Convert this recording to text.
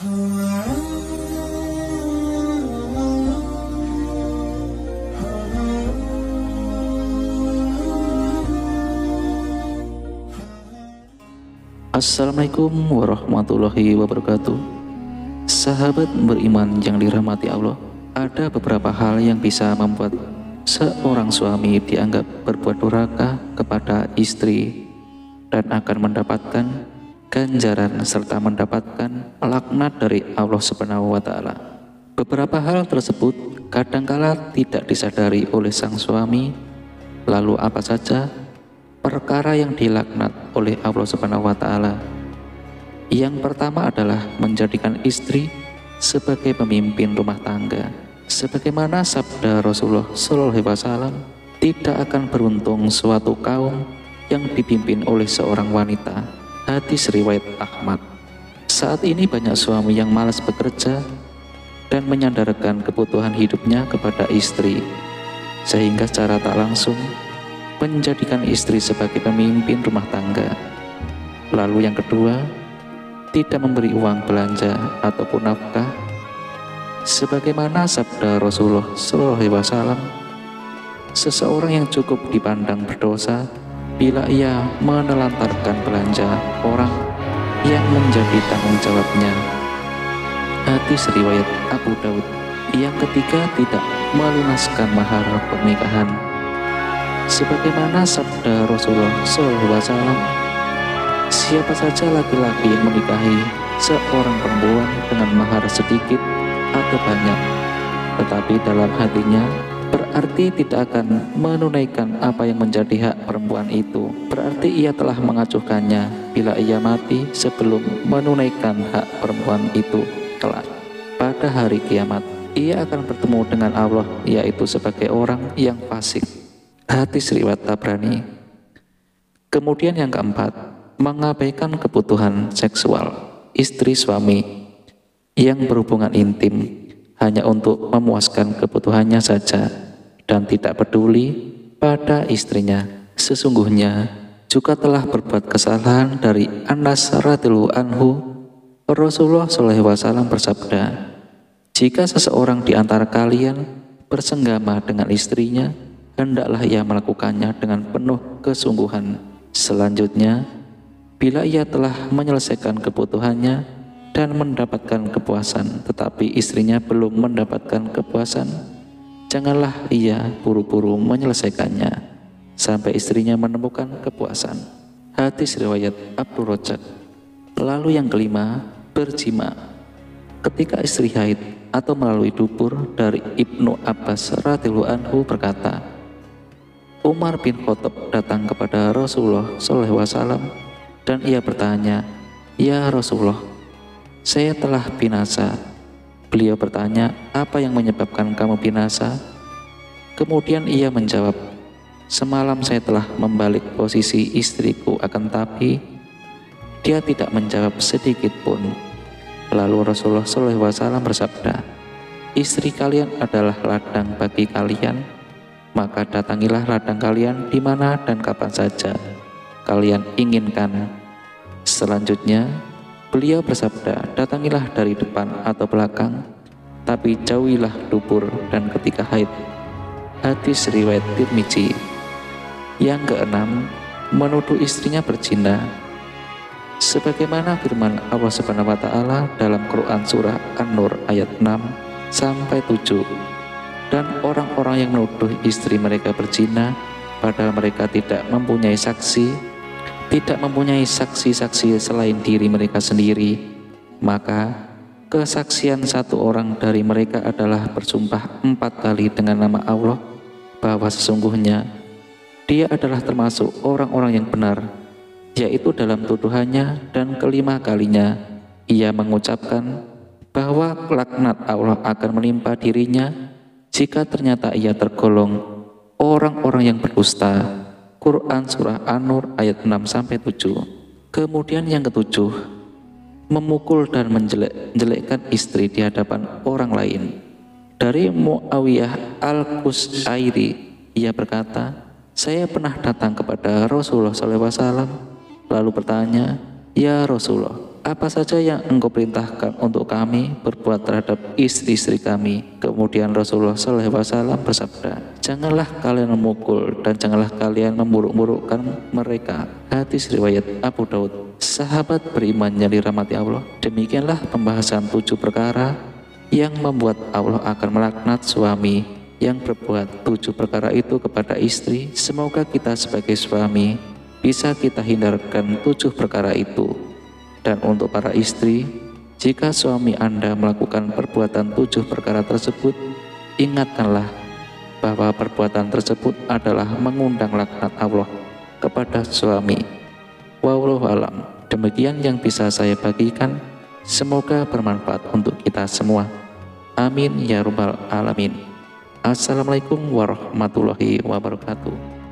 Assalamualaikum warahmatullahi wabarakatuh. Sahabat beriman yang dirahmati Allah, ada beberapa hal yang bisa membuat seorang suami dianggap berbuat durhaka kepada istri dan akan mendapatkan ganjaran serta mendapatkan laknat dari Allah Subhanahu wa Ta'ala. Beberapa hal tersebut kadangkala tidak disadari oleh sang suami. Lalu apa saja perkara yang dilaknat oleh Allah Subhanahu wa Ta'ala? Yang pertama adalah menjadikan istri sebagai pemimpin rumah tangga. Sebagaimana sabda Rasulullah SAW, tidak akan beruntung suatu kaum yang dipimpin oleh seorang wanita. Hadis riwayat Ahmad. Saat ini banyak suami yang malas bekerja dan menyandarkan kebutuhan hidupnya kepada istri, sehingga secara tak langsung menjadikan istri sebagai pemimpin rumah tangga. Lalu yang kedua, tidak memberi uang belanja ataupun nafkah. Sebagaimana sabda Rasulullah SAW, seseorang yang cukup dipandang berdosa bila ia menelantarkan belanja orang yang menjadi tanggung jawabnya. Hadis riwayat Abu Daud. Yang ketiga, tidak melunaskan mahar pernikahan. Sebagaimana sabda Rasulullah SAW, siapa saja laki-laki yang menikahi seorang perempuan dengan mahar sedikit atau banyak, tetapi dalam hatinya berarti tidak akan menunaikan apa yang menjadi hak perempuan itu, berarti ia telah mengacuhkannya bila ia mati sebelum menunaikan hak perempuan itu kelak. Pada hari kiamat, ia akan bertemu dengan Allah, yaitu sebagai orang yang fasik. Hadis riwayat Tabrani. Kemudian yang keempat, mengabaikan kebutuhan seksual istri suami yang berhubungan intim hanya untuk memuaskan kebutuhannya saja dan tidak peduli pada istrinya. Sesungguhnya juga telah berbuat kesalahan. Dari Anas radhiyallahu anhu, Rasulullah SAW bersabda, jika seseorang di antara kalian bersenggama dengan istrinya, hendaklah ia melakukannya dengan penuh kesungguhan. Selanjutnya, bila ia telah menyelesaikan kebutuhannya dan mendapatkan kepuasan, tetapi istrinya belum mendapatkan kepuasan, janganlah ia buru-buru menyelesaikannya sampai istrinya menemukan kepuasan. Hadis riwayat Abdul Razak. Lalu yang kelima, berjima ketika istri haid atau melalui dubur. Dari Ibnu Abbas radhiyallahu anhu berkata, Umar bin Khattab datang kepada Rasulullah SAW dan ia bertanya, "Ya Rasulullah, saya telah binasa." Beliau bertanya, "Apa yang menyebabkan kamu binasa?" Kemudian ia menjawab, "Semalam saya telah membalik posisi istriku, akan tapi dia tidak menjawab sedikit pun." Lalu Rasulullah SAW bersabda, "Istri kalian adalah ladang bagi kalian, maka datangilah ladang kalian di mana dan kapan saja kalian inginkan." Selanjutnya beliau bersabda, "Datangilah dari depan atau belakang, tapi jauhilah dubur dan ketika haid." Hadis riwayat Tirmizi. Yang keenam, menuduh istrinya berzina. Sebagaimana firman Allah Subhanahu wa Ta'ala dalam Quran surah An-Nur ayat 6 sampai 7, dan orang-orang yang menuduh istri mereka berzina padahal mereka tidak mempunyai saksi-saksi selain diri mereka sendiri, maka kesaksian satu orang dari mereka adalah bersumpah 4 kali dengan nama Allah bahwa sesungguhnya dia adalah termasuk orang-orang yang benar, yaitu dalam tuduhannya, dan kelima kalinya ia mengucapkan bahwa laknat Allah akan menimpa dirinya jika ternyata ia tergolong orang-orang yang berdusta. Quran surah An-Nur ayat 6-7. Kemudian yang ketujuh, memukul dan menjelek-jelekkan istri di hadapan orang lain. Dari Muawiyah al-Qushairi, ia berkata, "Saya pernah datang kepada Rasulullah SAW lalu bertanya, 'Ya Rasulullah, apa saja yang engkau perintahkan untuk kami berbuat terhadap istri-istri kami. Kemudian Rasulullah SAW bersabda, janganlah kalian memukul dan janganlah kalian memburuk-burukkan mereka. Hadis riwayat Abu Daud. Sahabat beriman yang dirahmati Allah, demikianlah pembahasan 7 perkara yang membuat Allah akan melaknat suami yang berbuat 7 perkara itu kepada istri. Semoga kita sebagai suami bisa kita hindarkan 7 perkara itu. Dan untuk para istri, jika suami Anda melakukan perbuatan 7 perkara tersebut, ingatkanlah bahwa perbuatan tersebut adalah mengundang laknat Allah kepada suami. Wallahu alam. Demikian yang bisa saya bagikan. Semoga bermanfaat untuk kita semua. Amin ya rabbal alamin. Assalamualaikum warahmatullahi wabarakatuh.